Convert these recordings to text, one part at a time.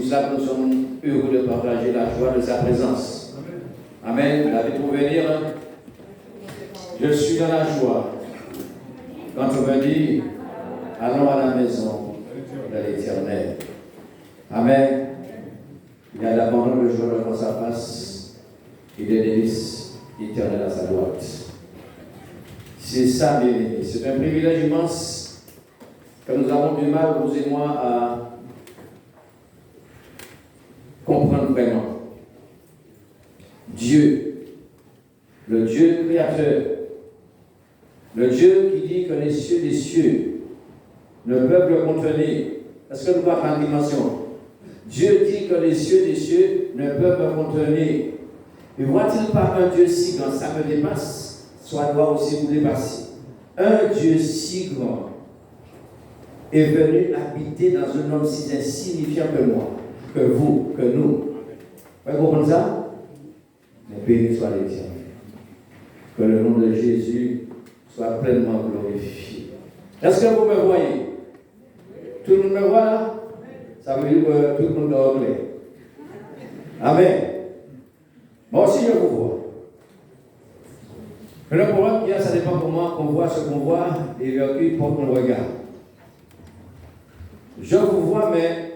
cela, nous sommes heureux de partager la joie de sa présence. Amen. La vie pour venir. Je suis dans la joie. Quand on me dit, allons à la maison de l'Éternel. Amen. Il y a l'abandon de joie devant sa face et des délices éternelles à sa droite. C'est ça, bien aimé. C'est un privilège immense que nous avons du mal, vous et moi, à comprendre vraiment. Dieu, le Dieu créateur, le Dieu qui dit que les cieux des cieux ne peuvent le contenir. Est-ce que nous parlons en dimension? Dieu dit que les cieux des cieux ne peuvent le contenir. Et voit-il pas un Dieu si grand, ça me dépasse, soit doit aussi vous dépasser. Un Dieu si grand est venu habiter dans un homme si insignifiant que moi, que vous, que nous. Vous comprenez ça? Mais béni soit l'Éternel. Que le nom de Jésus soit pleinement glorifié. Est-ce que vous me voyez? Tout le monde me voit là? Ça veut dire que tout le monde est anglais. Amen. Moi aussi je vous vois. Mais le problème qu'il y a, ça dépend comment on voit ce qu'on voit et vers qui porte on regarde. Je vous vois, mais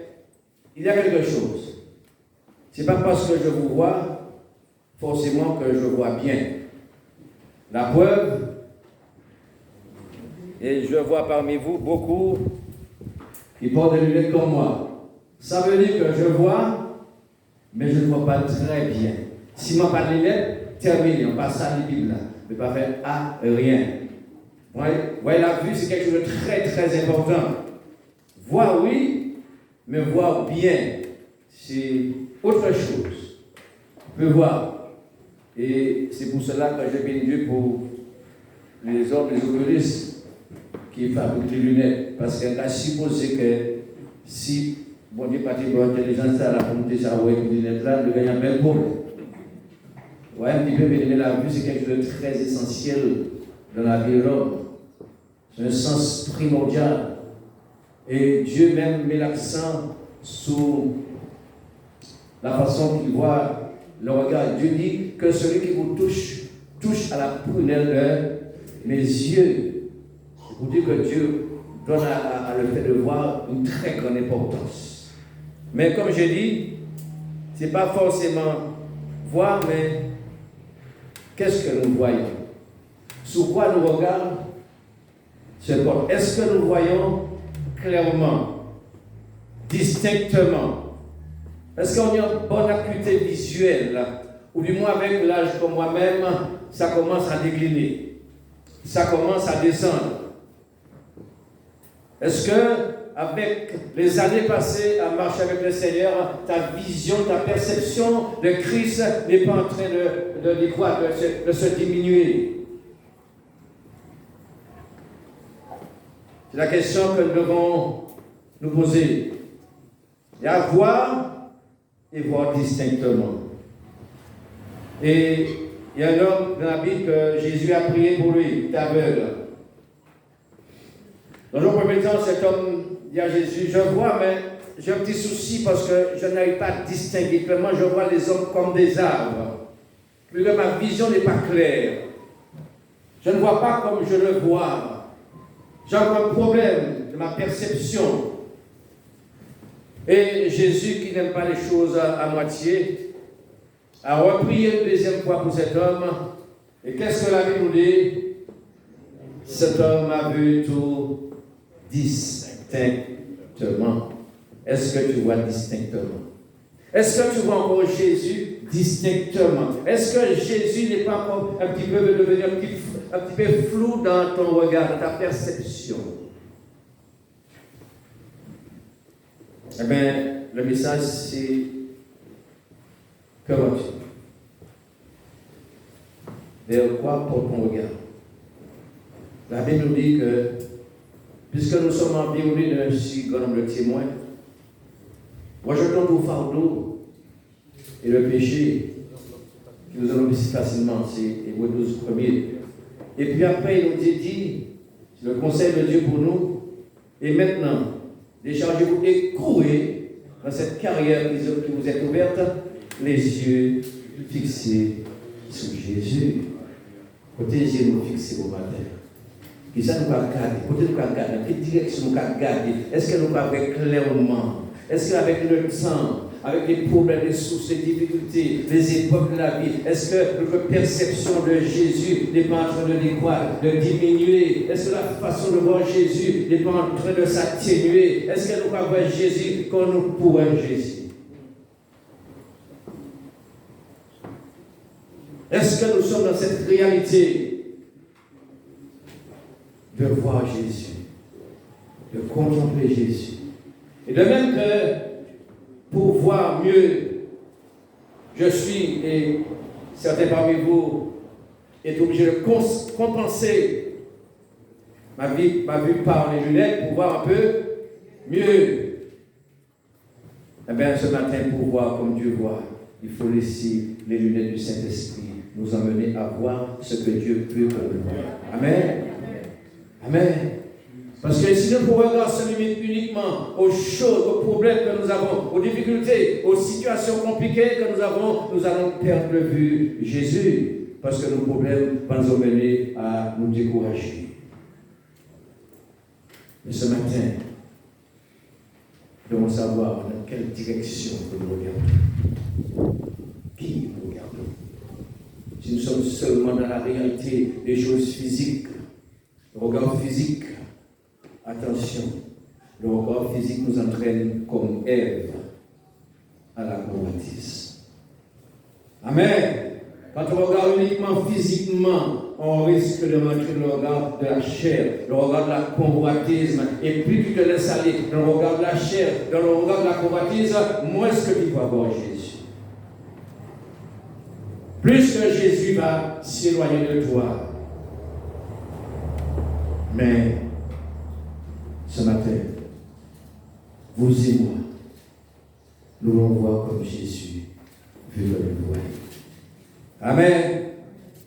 il y a quelque chose. Ce n'est pas parce que je vous vois forcément que je vois bien. La preuve, et je vois parmi vous beaucoup qui portent des lunettes comme moi. Ça veut dire que je vois, mais je ne vois pas très bien. Si moi pas de lunettes, terminé, on passe à la Bible là. Ne pas faire à rien. Vous voyez, la vue, c'est quelque chose de très très important. Voir oui, mais voir bien, c'est autre chose. On peut voir. Et c'est pour cela que j'ai béni Dieu pour les hommes, les oculistes qui fabriquent les lunettes. Parce qu'elle a supposé que si bon Dieu partit pour l'intelligence à la volonté, ça aurait été lunettes là, de gagner un bel problème. Ouais, un petit peu, mais la vue, c'est quelque chose de très essentiel dans la vie de l'homme. C'est un sens primordial. Et Dieu même met l'accent sur la façon qu'il voit le regard. Dieu dit que celui qui vous touche à la prunelle de mes yeux. C'est pour dire que Dieu donne à le fait de voir une très grande importance. Mais comme j'ai dit, ce n'est pas forcément voir, mais qu'est-ce que nous voyons? Sur quoi nous regardons ce porte? Est-ce que nous voyons clairement, distinctement? Est-ce qu'on a une bonne acuité visuelle? Ou du moins avec l'âge comme moi-même, ça commence à décliner. Ça commence à descendre. Est-ce que, avec les années passées à marcher avec le Seigneur, ta vision, ta perception de Christ n'est pas en train de se diminuer? C'est la question que nous devons nous poser. Il y a voir et voir distinctement. Et il y a un homme dans la Bible que Jésus a prié pour lui, il est aveugle. Dans le premier temps, cet homme dit à Jésus, je vois, mais j'ai un petit souci parce que je n'arrive pas à distinguer clairement, je vois les hommes comme des arbres. Plus que ma vision n'est pas claire. Je ne vois pas comme je le vois. J'ai encore un problème de ma perception. Et Jésus, qui n'aime pas les choses à moitié, a reprié une deuxième fois pour cet homme. Et qu'est-ce que la Bible nous dit? Cet homme a vu tout distinctement. Est-ce que tu vois distinctement? Est-ce que tu vois encore Jésus distinctement? Est-ce que Jésus n'est pas encore un petit peu devenu un petit peu flou dans ton regard, dans ta perception? Eh bien, le message, c'est que vois-tu? Vers quoi porte ton regard? La Bible nous dit que, puisque nous sommes environnés d'un si grand nombre de témoins, rejetons tout fardeau et le péché qui nous allons si facilement, c'est Hébreux 12 premier. Et puis après, il nous dit, le conseil de Dieu pour nous, et maintenant, déchargez-vous et courez dans cette carrière qui vous est ouverte, les yeux fixés sur Jésus. Protégez-nous fixés au matin. Qui ça nous va garder? Côté nous va garder? Quelle direction nous va garder? Est-ce que nous va avec clairement? Est-ce qu'avec le temps, avec les problèmes, les soucis, les difficultés, les épreuves de la vie, est-ce que notre perception de Jésus n'est pas en train de décroître, de diminuer? Est-ce que la façon de voir Jésus n'est pas en train de s'atténuer? Est-ce que nous va voir Jésus quand nous pourrons Jésus? Est-ce que nous sommes dans cette réalité de voir Jésus, de contempler Jésus? Et de même que pour voir mieux, je suis, et certains parmi vous est obligé de compenser ma vue par les lunettes pour voir un peu mieux. Eh bien, ce matin, pour voir comme Dieu voit, il faut laisser les lunettes du Saint-Esprit nous emmener à voir ce que Dieu peut pour nous. Amen. Amen. Parce que si notre regard se limite uniquement aux choses, aux problèmes que nous avons, aux difficultés, aux situations compliquées que nous avons, nous allons perdre de vue Jésus. Parce que nos problèmes vont nous amener à nous décourager. Mais ce matin, nous devons savoir dans quelle direction nous regardons. Qui nous regardons? Si nous sommes seulement dans la réalité des choses physiques, le regard physique, attention, le regard physique nous entraîne comme Ève à la convoitise. Amen. Quand on regarde uniquement physiquement, on risque de montrer le regard de la chair, le regard de la convoitise. Et plus tu te laisses aller dans le regard de la chair, dans le regard de la convoitise, moins est-ce que tu vas voir Jésus. Plus que Jésus va s'éloigner de toi. Mais ce matin, vous et moi, nous allons voir comme Jésus veut que nous voyons. Amen.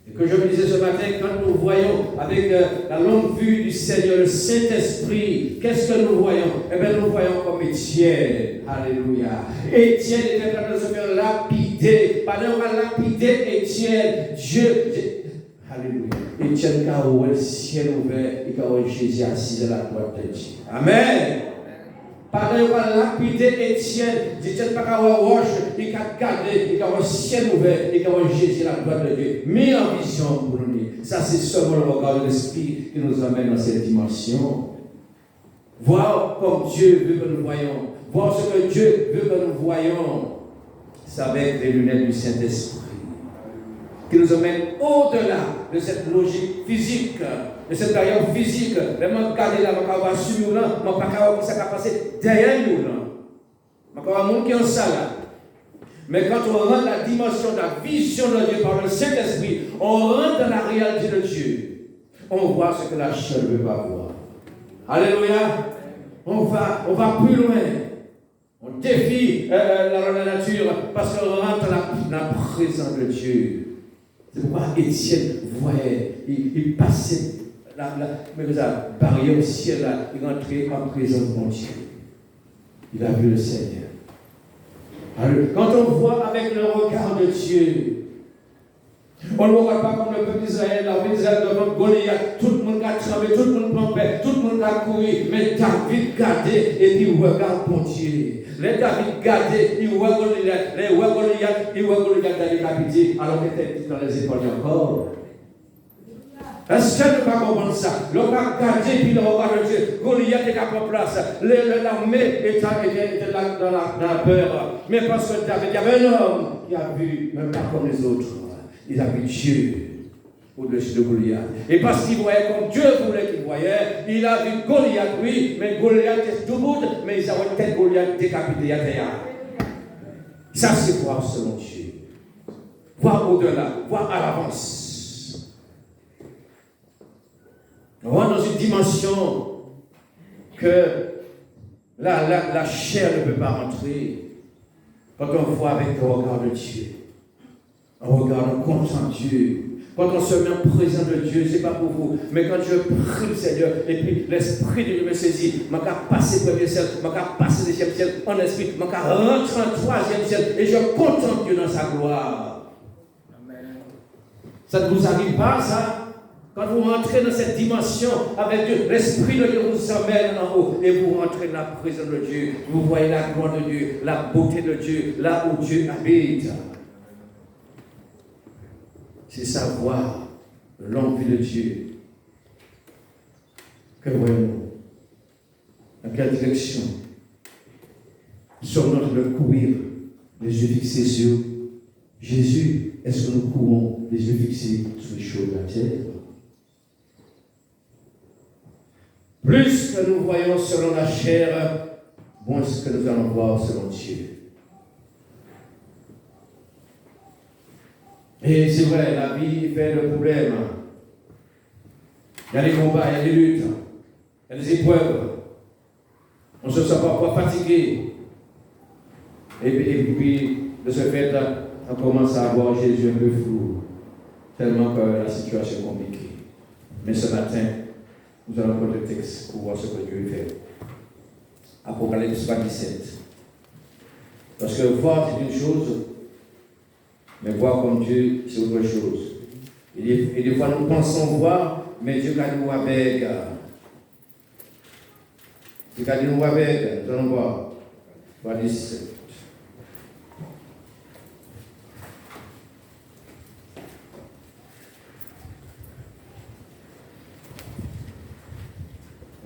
Et que je me disais ce matin, quand nous voyons avec la longue vue du Seigneur, le Saint-Esprit, qu'est-ce que nous voyons? Eh bien, nous voyons comme Étienne. Alléluia. Étienne était en train de se faire lapider. Pendant qu'on a lapidé Étienne, Alléluia. Étienne, quand on voit le ciel ouvert, et quand on voit Jésus assis à la droite de Dieu. Amen. Pendant qu'on a lapidé Étienne, Étienne n'a pas roche, il a gardé, il a le ciel ouvert, et quand on voit Jésus à la droite de Dieu. Mis en vision pour nous. Ça, c'est seulement le regard de l'Esprit qui nous amène dans cette dimension. Voir comme Dieu veut que nous voyons. Voir ce que Dieu veut que nous voyons. C'est avec les lunettes du Saint-Esprit. Qui nous emmène au-delà de cette logique physique, de cette barrière physique. Vraiment, regarder là, on va sur nous là, on va pas ça va passer derrière nous là. On va avoir un monde qui est en salle là. Mais quand on rentre dans la dimension de la vision de Dieu par le Saint-Esprit, on rentre dans la réalité de Dieu. On voit ce que la chair ne veut pas voir. Alléluia. On va plus loin. On défie la nature parce qu'on rentre dans la présence de Dieu. C'est pourquoi Étienne voyait, il passait la barrière au ciel, là, il rentrait en présence de Dieu. Il a vu le Seigneur. Alors, quand on voit avec le regard de Dieu, on ne voit pas comme le peuple d'Israël, l'armée d'Israël devant Goliath, tout le monde a tremblé, tout le monde pompait, tout le monde a couru, mais David gardait et puis regarde mon Dieu. Les David gardait, il voit Goliath, il voit Goliath dans les capités, alors qu'il était dans les épaules encore. Est-ce que nous ne pas comprendre ça? Le regarder puis le regard de Dieu, Goliath était à la place, l'armée était dans la peur, mais parce que David, il y avait un homme qui a vu, même pas comme les autres. Il a vu Dieu au-dessus de Goliath. Et parce qu'il voyait comme Dieu voulait qu'il voyait, il a vu Goliath, oui, mais Goliath est debout, mais il a vu peut-être Goliath décapité à terre. Ça, c'est voir selon Dieu. Voir au-delà, voir à l'avance. On voit dans une dimension que la chair ne peut pas rentrer quand on voit avec le regard de Dieu. On regarde, on contente Dieu. Quand on se met en présence de Dieu, ce n'est pas pour vous. Mais quand je prie le Seigneur, et puis l'Esprit de Dieu me saisit, je vais passer le premier ciel, je vais passer le deuxième ciel en esprit, je vais rentrer en troisième ciel, et je contemple Dieu dans sa gloire. Amen. Ça ne vous arrive pas, ça? Quand vous rentrez dans cette dimension avec Dieu, l'Esprit de Dieu vous emmène en haut, et vous rentrez dans la présence de Dieu. Vous voyez la gloire de Dieu, la beauté de Dieu, là où Dieu habite. C'est savoir l'envie de Dieu. Que voyons-nous? Dans quelle direction? Sommes-nous de courir, les yeux fixés sur Jésus? Est-ce que nous courons les yeux fixés sur les choses de la terre? Plus que nous voyons selon la chair, moins que nous allons voir selon Dieu. Et c'est vrai, la vie fait le problème. Il y a des combats, il y a des luttes, il y a des épreuves. On se sent parfois fatigué. Et puis, de ce fait, on commence à voir Jésus un peu flou, tellement que la situation est compliquée. Mais ce matin, nous allons prendre le texte pour voir ce que Dieu fait. Apocalypse 27. Parce que voir, c'est une chose. Mais voir comme Dieu, c'est autre chose. Et des fois, nous pensons voir, mais Dieu a nous avec. Dieu a nous avec. Nous allons voir. Voilà 17.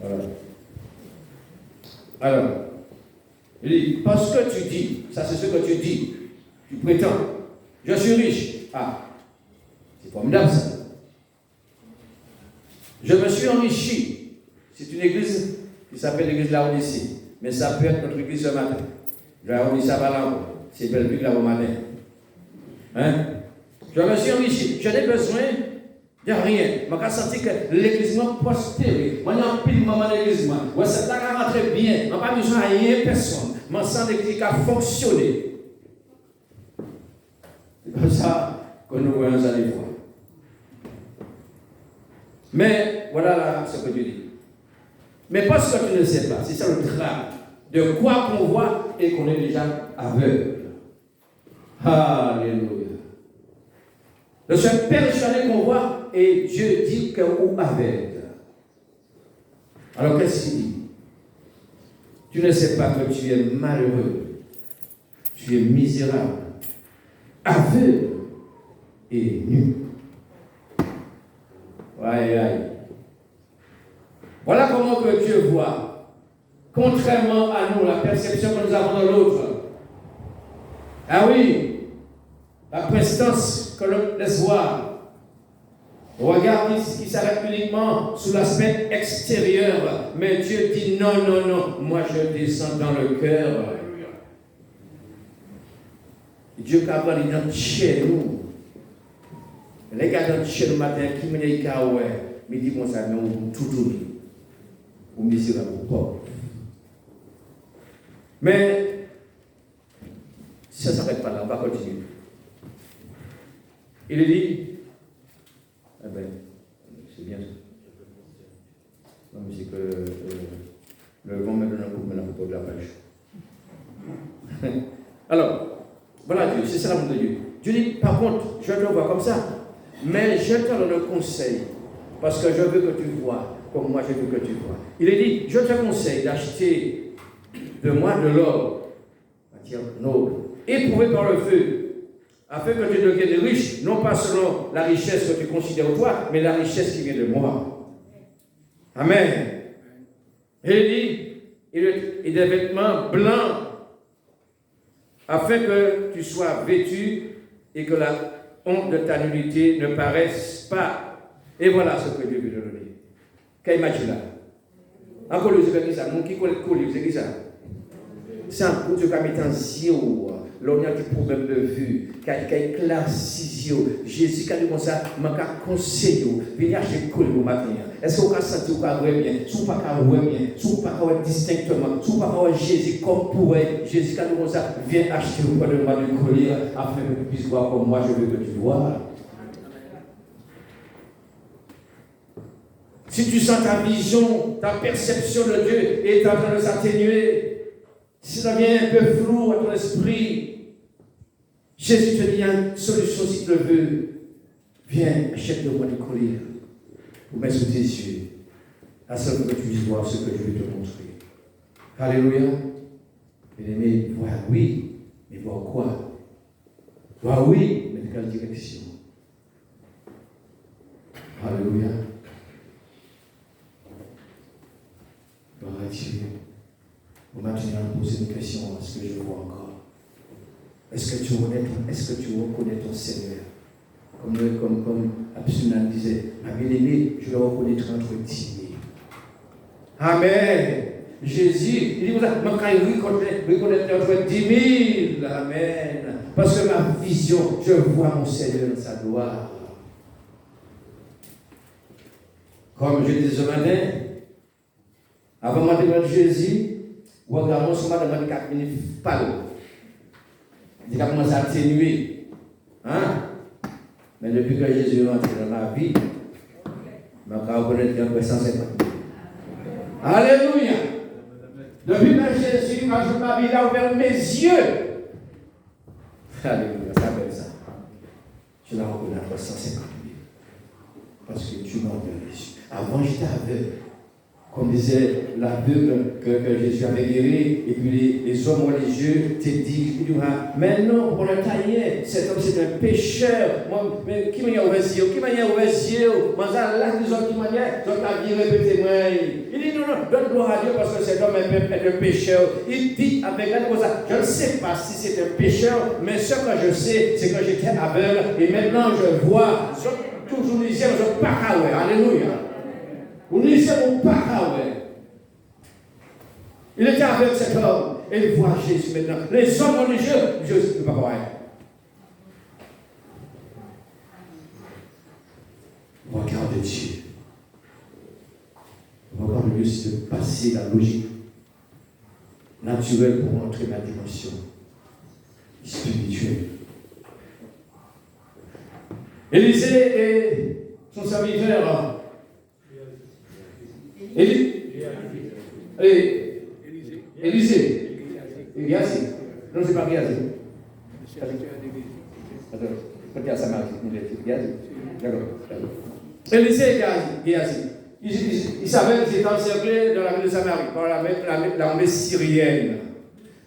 Voilà. Alors, il dit, parce que tu dis, ça c'est ce que tu dis, tu prétends. Je suis riche. Ah, c'est formidable ça. Je me suis enrichi. C'est une église qui s'appelle l'église de la Laodicée. Mais ça peut être notre église ce matin. La Laodicée à Balango. C'est belle ville la Romanée. Hein? Je me suis enrichi. Je n'ai besoin de rien. Je me senti que l'église m'a prospéré. Je n'ai pile dans l'église. Ouais, c'est là qu'elle rentre bien. Je n'ai pas besoin de rien, personne. Je sens l'église qui a fonctionné. C'est comme ça que nous voyons ça des fois. Mais voilà là ce que Dieu dit. Mais parce que tu ne sais pas, c'est ça le drame. De quoi qu'on voit et qu'on est déjà aveugle. Alléluia. Je suis persuadé qu'on voit et Dieu dit qu'on est aveugle. Alors qu'est-ce qu'il dit? Tu ne sais pas que tu es malheureux. Tu es misérable. Aveugle et nu. Aïe, aïe. Voilà comment que Dieu voit. Contrairement à nous, la perception que nous avons de l'autre. Ah oui, la prestance que l'on laisse voir. Regarde qui s'arrête uniquement sous l'aspect extérieur. Mais Dieu dit non, non, non. Moi je descends dans le cœur. Dieu a parlé dans chez nous. Les gars dans chez nous matin, qui me dit mais dit bon ça, mais on tout tourne. On misérable pauvre. Mais ça ne s'arrête pas là, on va continuer. Il dit, eh bien, c'est bien ça. Non, mais c'est que le vent me donne un coup, maintenant pour de la pêche. Alors, voilà Dieu, c'est ça l'amour de Dieu. Dieu dit, par contre, je te vois comme ça, mais je te donne un conseil, parce que je veux que tu vois, comme moi je veux que tu vois. Il est dit, je te conseille d'acheter de moi de l'or, matière noble, éprouvé par le feu, afin que tu deviennes riche, non pas selon la richesse que tu considères toi, mais la richesse qui vient de moi. Amen. Et il dit, il a des vêtements blancs, afin que tu sois vêtu et que la honte de ta nudité ne paraisse pas. Et voilà ce que Dieu veut te donner. Qu'est-ce que là? Encore le c'est ça. Mon qui colle c'est qui ça? C'est un coup de caméra en zéro. L'on a du problème de vue, qui a éclairci. Jésus qui a dit comme ça, je vais conseiller, venez acheter le au matin. Est-ce que vous avez senti que vous avez bien? Si vous n'avez pas bien, si vous n'avez pas distinctement, si vous n'avez pas Jésus comme pour elle, Jésus qui a dit comme ça, viens acheter le collier afin que tu puisses voir comme moi je veux que tu vois. Si tu sens ta vision, ta perception de Dieu est en train de s'atténuer, si ça devient un peu flou à ton esprit, Jésus te dit, il y a une solution si tu le veux. Viens, achète-le-moi des colliers pour mettre sous tes yeux, à ce que tu puisses voir ce que je vais te montrer. Alléluia. Bien-aimé, vois oui, mais voir quoi? Vois oui, mais dans quelle direction? Alléluia. Gloire à Dieu. Vous maintenant poser une question, est-ce que je vois encore? Est-ce que tu reconnais ton Seigneur? Comme Absalom disait, ma bien-aimée, je le reconnaîtrai entre 10 000. Amen. Jésus, il dit, je reconnaître entre 10 000. Amen. Parce que ma vision, je vois mon Seigneur dans sa gloire. Comme je disais ce matin, avant de demander Jésus, regardons ce matin dans 4 minutes, pas l'eau. Il a commencé à atténuer. Hein? Mais depuis que Jésus est rentré dans ma vie, je vais reconnaître qu'il y a 150. Alléluia! Depuis que Jésus, quand je m'habille, il a ouvert mes yeux. Alléluia, ça fait ça. Je la reconnais à 150 000. Parce que tu m'as ouvert les yeux. Avant, j'étais aveugle. Comme disait l'aveugle que Jésus avait guéri, et puis les hommes religieux te disent, mais non, pour le tailler, cet homme c'est un pécheur. Moi, mais qui m'a ouvert les yeux? Qui m'a ouvert les yeux? Moi, là, nous autres qui m'a dit, répétez-moi. Il dit, non, donne gloire à Dieu parce que cet homme est un pécheur. Il dit avec la chose, je ne sais pas si c'est un pécheur, mais ce que je sais, c'est que j'étais aveugle, et maintenant je vois. Toujours nous disons, je ne sais pas. Alléluia. Vous ne lisez pas, il était avec cet homme et il voit Jésus maintenant. Les hommes religieux, je ne peux pas voir. Regarde Dieu. Regarde Dieu, c'est de passer la logique naturelle pour entrer dans la dimension spirituelle. Élisée et son serviteur. Élisée. Géasi. Non, c'est pas Géasi. Attends, peut-être à Samarie. Géasi. D'accord. Élisée et Géasi. Ils savaient qu'ils étaient encerclés dans la ville de Samarie par l'armée syrienne.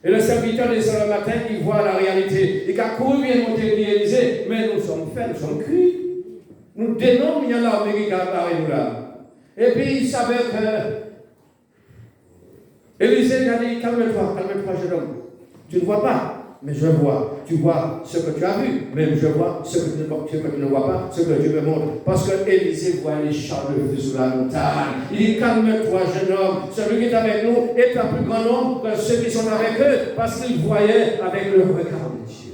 Et le serviteur de ce matin, il voit la réalité. Il a couru bien monter et dit Élisée, mais nous sommes faits, nous sommes cuits. Nous dénommons, il y a l'armée qui a apparu nous là. Et puis il savait que Élisée a dit, calme-toi, jeune homme. Tu ne vois pas, mais je vois. Tu vois ce que tu as vu, mais je vois ce que tu ne vois pas, ce que Dieu me montre. Parce que Élisée voit les chars de feu sur la montagne. Il dit, calme-toi, jeune homme. Celui qui est avec nous est un plus grand nombre que ceux qui sont avec eux, parce qu'il voyait avec le regard de Dieu.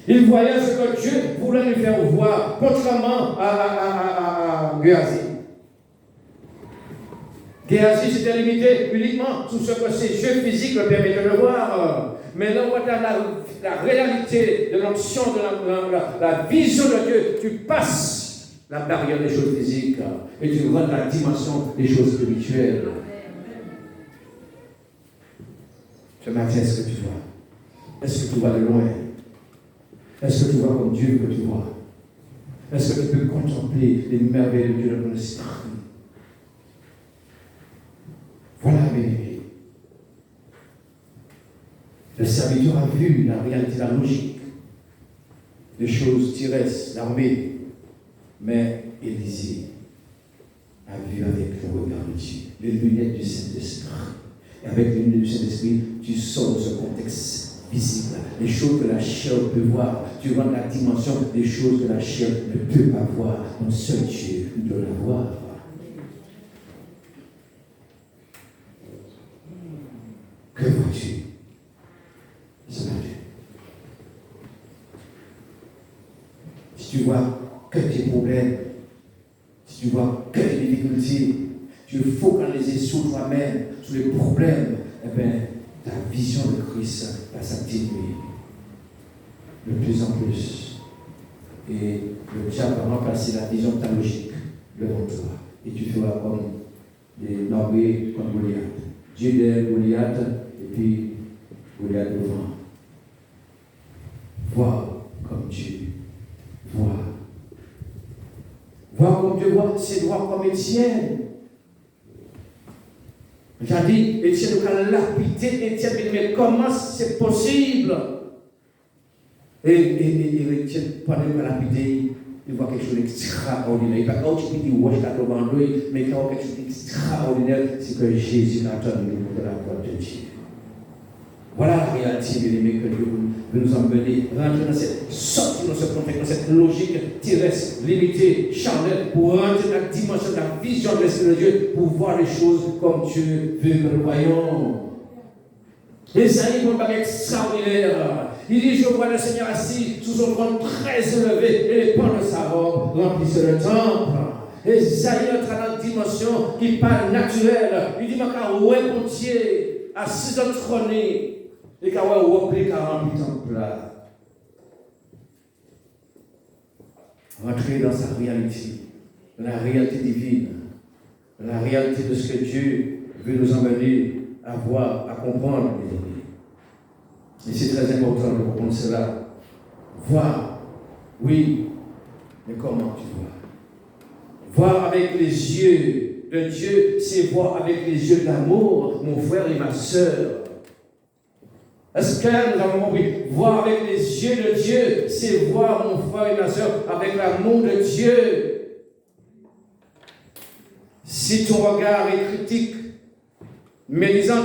Il voyait ce que Dieu voulait lui faire voir, contrairement à Géasi. Géasi s'était limité uniquement sur ce que ses yeux physiques le permettaient de voir. Mais là, on a la réalité de l'onction, de la vision de Dieu. Tu passes la barrière des choses physiques et tu rentres dans la dimension des choses spirituelles. Ce matin, est-ce que tu vois? Est-ce que tu vois de loin? Est-ce que tu vois comme Dieu que tu vois? Est-ce que tu peux contempler les merveilles de Dieu dans ton esprit? Voilà, mes amis. Le serviteur a vu la réalité, la logique des choses terrestres, l'armée. Mais Élisée a vu avec le regard de Dieu, les lunettes du Saint-Esprit. Et avec les lunettes du Saint-Esprit, tu sors de ce contexte visible, les choses que la chair peut voir. Tu vois la dimension des choses que la chair ne peut pas voir. Donc seul Dieu doit la voir. Que vois-tu ce matin? Si tu vois que tes problèmes, si tu vois que tes difficultés, tu es focalisé sur toi-même, sur les problèmes, eh bien, ta vision de Christ va s'atténuer de plus en plus. Et le diable va remplacer la vision de ta logique devant toi. Et tu feras comme des Norvégiens comme Goliath. Dieu derrière Goliath, et puis Goliath devant. Vois comme Dieu voit. Voir comme Dieu voit, c'est voir comme Étienne. J'ai dit, Étienne a lapidé Étienne, mais comment c'est possible? Et Étienne, pendant qu'il a lapidé, il voit quelque chose d'extraordinaire. Il ne va pas dire, mais il voit quelque chose d'extraordinaire, c'est que Jésus attend nous de la gloire de Dieu. Voilà la réalité, bien aimé, que Dieu veut nous emmener, rentrer dans cette sortie, dans ce contexte, dans cette logique terrestre, limitée, charnelle, pour rentrer dans la dimension de la vision de l'Esprit de Dieu, pour voir les choses comme Dieu veut que nous voyons. Esaïe pour un extraordinaire. Il dit, je vois le Seigneur assis sous son trône très élevé, et les pans de sa robe remplissent le temple. Esaïe entre dans une dimension qui n'est pas naturelle. Il dit, ouais, mon Dieu, assis dans le trône. Et quand on remplit 48 temples là, rentrer dans sa réalité, la réalité divine, la réalité de ce que Dieu veut nous emmener à voir, à comprendre, mes amis. Et c'est très important de comprendre cela. Voir, oui, mais comment tu vois? Voir avec les yeux de Dieu, c'est voir avec les yeux d'amour, mon frère et ma soeur. Est-ce que nous avons compris? Voir avec les yeux de Dieu, c'est voir mon frère et ma soeur avec l'amour de Dieu. Si ton regard est critique, médisant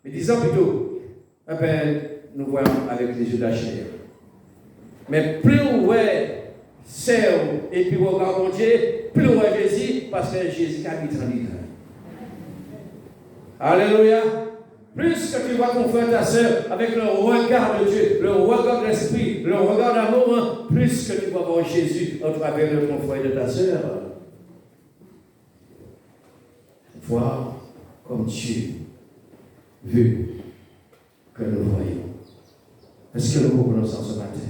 plutôt, eh bien, nous voyons avec les yeux de la chair. Mais plus on est serre et puis on regarde mon Dieu, plus on est Jésus, parce que Jésus habite en nous. Alléluia. Plus que tu vois ton frère et ta soeur avec le regard de Dieu, le regard de l'Esprit, le regard d'amour, plus que tu vas voir Jésus au travers de ton frère et de ta soeur. Voir comme Dieu veut que nous voyons. Est-ce que nous comprenons ça ce matin?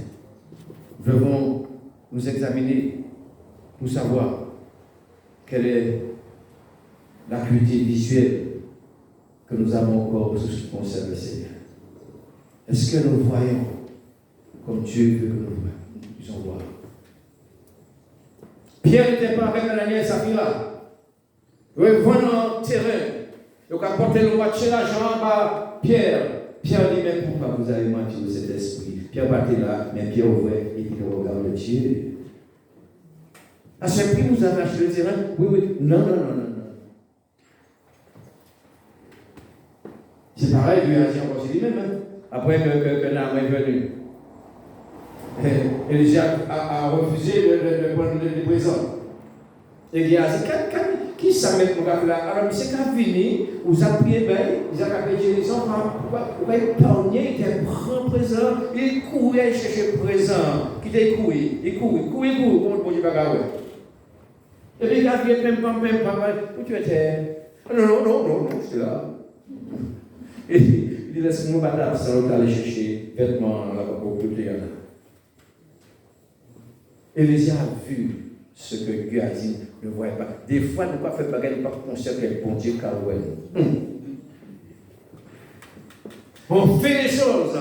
Nous devons nous examiner pour savoir quelle est l'acuité visuelle que nous avons encore pour ce qui concerne le Seigneur. Est-ce que nous voyons comme Dieu veut que nous puissions voir? Pierre n'était pas avec Ananias et Saphira. Il est venu en terrain. Il a porté le moitié l'argent à Pierre. Pierre dit, mais pourquoi vous avez menti de cet esprit? Pierre battait là, mais Pierre ouvrait et puis il regarde Dieu. À ce prix, vous avez acheté le terrain? Oui. Non. C'est pareil, lui a dit encore c'est lui-même. Hein? Après que Naaman est venu. Élisée a refusé de prendre le présent. Et il a dit, qui ça met mon gars là? Alors, c'est qu'à venir, vous avez prié bien, vous avez appelé les enfants, vous avez épargné, il était prend présent, il courait chercher présent. Qui t'a couru? Il courait, comment Dieu va garder? Et puis il a dit, même pas, où tu étais? Non, j'étais là. Et il dit, laisse-moi battre, ça va aller chercher vêtements là-bas pour plus de Élisée a vu ce que Géasi ne voyait pas. Des fois, nous ne pouvons pas faire bagarre, nous ne pouvons pas conscients quel bon Dieu car ouais. On fait les choses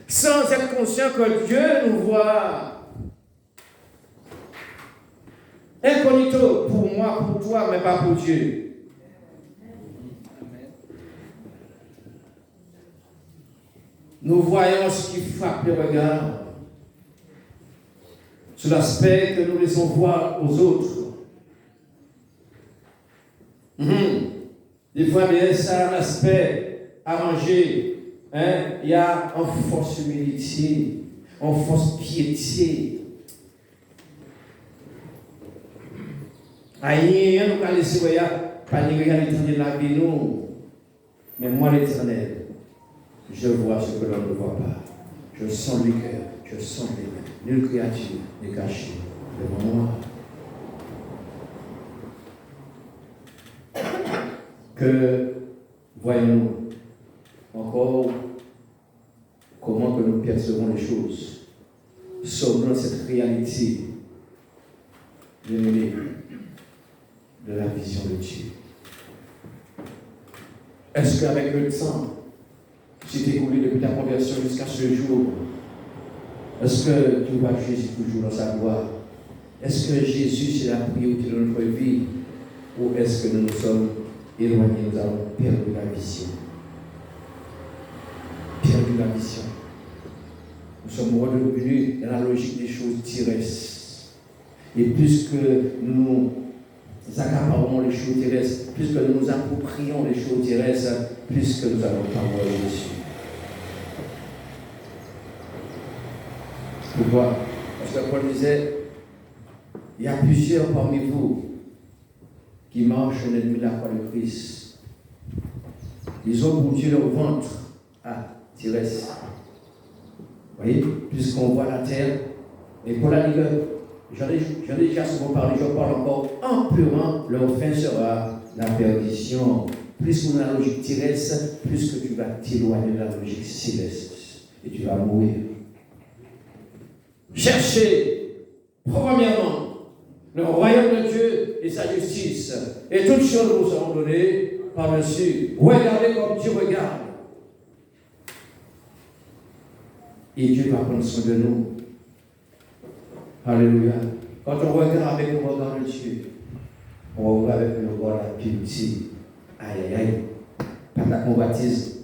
sans être conscient que Dieu nous voit. Incognito pour moi, pour toi, mais pas pour Dieu. Nous voyons ce qui frappe le regard sur l'aspect que nous laissons voir aux autres. Des fois, ça a un aspect arrangé. Il y a en force humilité, en force piété. Aïe, nous allons laisser, pas de réalité de la vie, nous. Mais moi, l'Éternel, je vois ce que l'on ne voit pas. Je sens le cœur, je sens les mains. Nulle créature n'est cachée devant moi. Que voyons-nous encore comment que nous percevons les choses? Sommes-nous dans cette réalité bien-aimé, de la vision de Dieu. Est-ce qu'avec le temps, si tu es écoulé depuis ta conversion jusqu'à ce jour, est-ce que tu vois Jésus toujours dans sa gloire? Est-ce que Jésus, c'est la priorité de notre vie? Ou est-ce que nous nous sommes éloignés, nous avons perdu la vision? Perdu la vision. Nous sommes redevenus dans la logique des choses terrestres. Et plus que nous accaparons les choses terrestres, plus que nous nous approprions les choses terrestres, plus que nous allons parler dessus. Pourquoi? Parce que Paul disait, il y a plusieurs parmi vous qui marchent en ennemi de la croix de Christ. Ils ont pour Dieu leur ventre terrestre. Vous voyez, puisqu'on voit la terre, et Paul a dit que, j'en ai déjà souvent parlé, je parle encore amplement, leur fin sera la perdition. Plus qu'on a la logique terrestre, plus que tu vas t'éloigner de la logique céleste. Et tu vas mourir. Cherchez, premièrement, le royaume de Dieu et sa justice. Et toutes choses vous seront données par-dessus. Regardez comme Dieu regarde. Et Dieu va prendre soin de nous. Alléluia. Quand on regarde avec le regard de Dieu, on regarde avec le regard de la pureté. Aïe, aïe, aïe. Pas de la convoitise.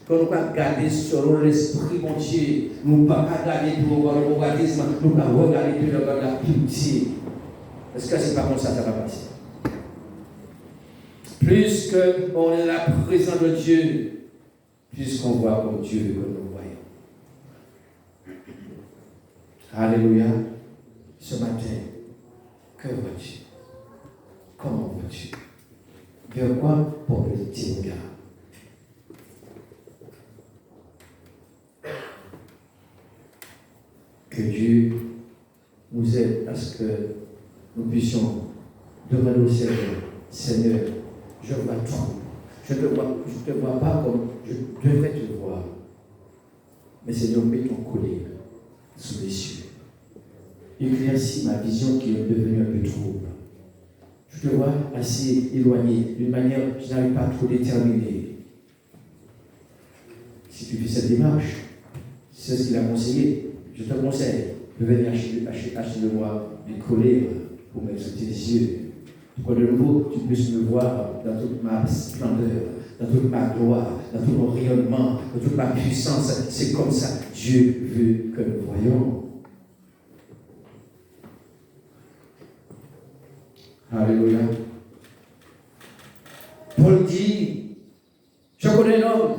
Quand nous ne regarder selon l'esprit de Dieu, nous ne pas regarder pour le regard de convoitisme, nous ne pas regarder pour le regard de la pureté. Est-ce que ce n'est pas comme ça que ça va passer? Plus qu'on est la présence de Dieu, plus qu'on voit comme Dieu que nous voyons. Alléluia. Ce matin, que vois-tu? Comment vois-tu? Vers quoi portes-tu regard? Que Dieu nous aide à ce que nous puissions demander au Seigneur, Seigneur, je vois tout. Je ne te vois pas comme je devrais te voir. Mais Seigneur, mets ton collier sous les cieux. Éclaircis ma vision qui est devenue un peu trouble. Je te vois assez éloigné, d'une manière que je n'arrive pas à trop déterminer. Si tu fais cette démarche, c'est ce qu'il a conseillé. Je te conseille de venir acheter de moi des colliers pour mettre sous tes yeux. Pour que de nouveau, tu puisses me voir dans toute ma splendeur, dans toute ma gloire, dans tout mon rayonnement, dans toute ma puissance. C'est comme ça Dieu veut que nous voyons. Alléluia. Paul dit, je connais l'homme.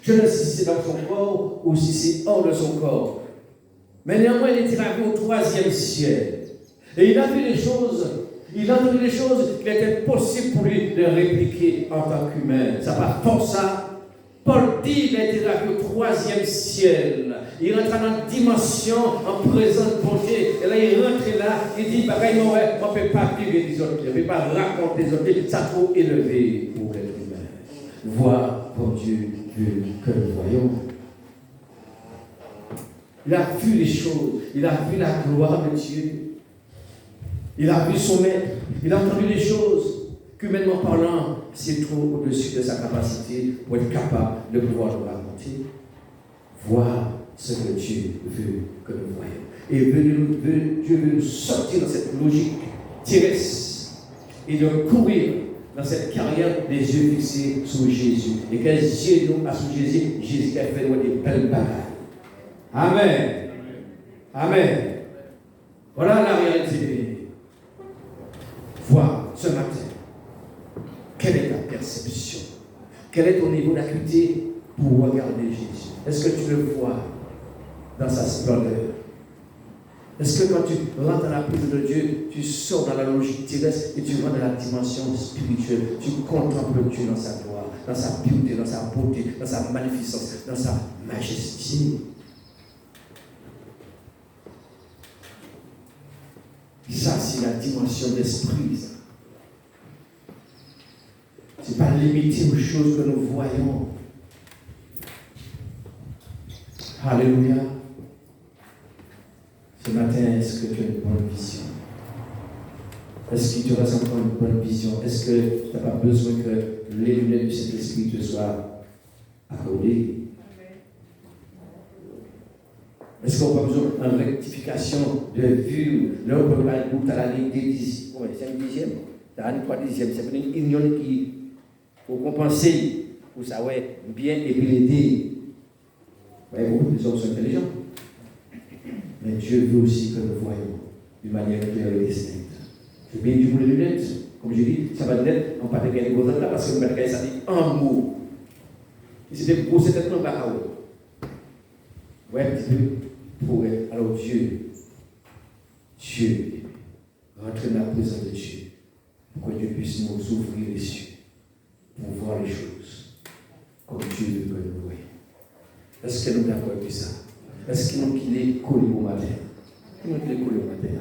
Je ne sais si c'est dans son corps ou si c'est hors de son corps. Mais néanmoins, il était arrivé au 3e ciel. Et il a vu des choses, il a entendu des choses qu'il était possible pour lui de répliquer en tant qu'humain. Ça va force ça. Paul dit qu'il a été arrivé au 3e ciel. Il rentre dans une dimension en présence de bonté. Et là, il rentre là, il dit, on ne peut pas vivre des autres, on ne peut pas raconter des autres. Ça trop élevé pour l'être humain. Voir comme Dieu veut que nous voyons. Il a vu les choses, il a vu la gloire de Dieu. Il a vu son maître, il a entendu des choses qu'humainement parlant, c'est trop au-dessus de sa capacité pour être capable de pouvoir le raconter. Voir ce que Dieu veut que nous voyons. Et Dieu veut nous sortir dans cette logique terrestre et de courir dans cette carrière des yeux fixés sur Jésus. Et que Dieu nous a sur Jésus, Jésus a fait des belles bagailles. Amen. Amen. Voilà la réalité. Voir ce matin. Quelle est ta perception? Quel est ton niveau d'acuité pour regarder Jésus? Est-ce que tu le vois dans sa splendeur? Est-ce que quand tu rentres dans la présence de Dieu, tu sors dans la logique terrestre et tu rentres dans la dimension spirituelle? Tu contemples Dieu dans sa gloire, dans sa beauté, dans sa beauté, dans sa magnificence, dans sa majesté. Ça, c'est la dimension d'esprit. Ce n'est pas limité aux choses que nous voyons. Alléluia. Ce matin, est-ce que tu as une bonne vision? Est-ce qu'il te reste encore une bonne vision? Est-ce que tu n'as pas besoin que les lunettes du Saint-Esprit te soient accordées? Est-ce qu'on n'a pas besoin d'une rectification de vue? Là, on peut parler de l'année des dixièmes. Oui, c'est un dixième. C'est l'année 3 dixièmes. C'est une union qui faut compenser pour ça, ouais, bien et puis l'aider. Oui, beaucoup de gens sont intelligents. Mais Dieu veut aussi que nous voyons d'une manière claire et distincte. Je viens du bout de lunettes. Comme je dis, ça va lunettes, on ne peut pas gagner vos là parce que vous mettez ça dit un mot. Et c'était pour cette tête, non, pas à vous. Ouais, un petit peu pour être. Alors Dieu, rentre dans la présence de Dieu, pour que Dieu puisse nous ouvrir les cieux, pour voir les choses comme Dieu veut que nous voyons. Est-ce que nous avons vu ça? Est-ce qu'il est collé au matin? Qui est collé au matin?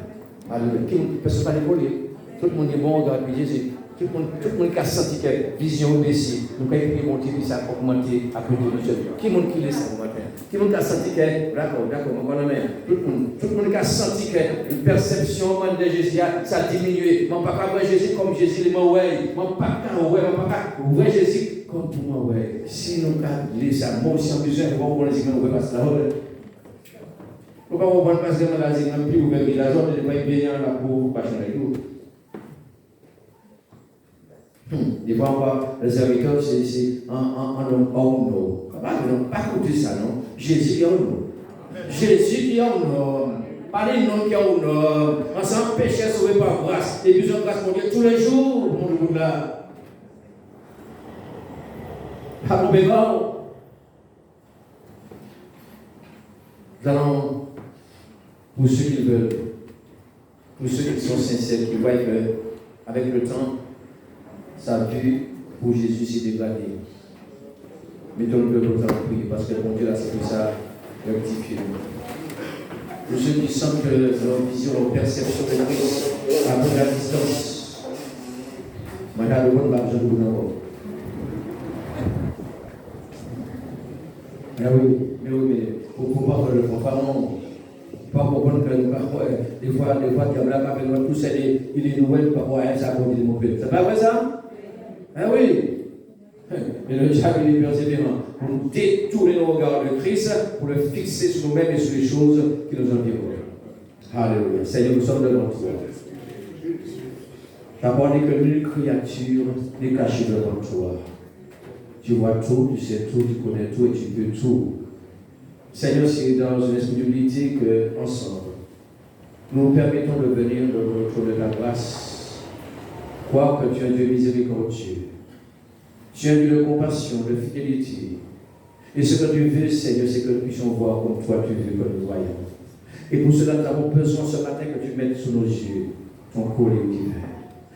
Alors, qui ne peut pas les coller? Tout le monde est bon, on doit appuyer Jésus. Tout le monde qui a senti que la vision baissée, nous avons pu monter, puis ça a augmenté à côté de Dieu. Qui est qui ça au matin? Qui est qui a senti que, d'accord, on va tout le monde qui a senti que une perception de Jésus, ça a diminué. Mon papa voit Jésus comme Jésus, mon ouais. Mon papa voit Jésus comme tout moi, ouais. Si nous avons ça, moi aussi en besoin, on va dire que nous ne pas la route. Nous ne pouvons pas passer dans la zone, même plus ouvert que la zone, on ne peut pas bien là pour pas changer tout. Des fois, on voit les serviteurs, c'est en nous. Pas écouter ça, non? Jésus qui est en nous. Jésus qui est en nous. Pas les noms qui est en nous. Ensemble, péché sauvé par grâce. Et besoin de grâce pour Dieu tous les jours, mon monde là. À mon bénévole. Nous allons, pour ceux qui veulent, pour ceux qui sont sincères, qui voient qu'avec le temps, sa vue pour Jésus s'est dégradée. Mettons-le dans notre prière parce que bon Dieu là, c'est pour ça rectifier. Pour ceux qui sentent que leur vision, leur perception de Christ a pris la distance, maintenant le monde va besoin de vous encore. Ah oui, mais pour pouvoir le comprendre, pas comprendre que des fois, il y a là, tout ça, il est nouvelle, par rapport à ça, continue mon père. C'est pas vrai ça? Ah oui! Et le diable est persévérant pour détourner nos regards de Christ, pour le fixer sur nous-mêmes et sur les choses qui nous environnent. Alléluia. Seigneur, nous sommes devant toi. Tu as parlé que nulle créature n'est cachée devant toi. Tu vois tout, tu sais tout, tu connais tout et tu peux tout. Seigneur, c'est dans une esprit d'humilité qu'ensemble, nous nous permettons de venir dans le trône de la grâce. Croire que tu es un Dieu miséricordieux. Tu es un Dieu de compassion, de fidélité. Et ce que tu veux, Seigneur, c'est que nous puissions voir comme toi tu veux que nous voyons. Et pour cela, nous avons besoin ce matin que tu mettes sous nos yeux ton collier divin.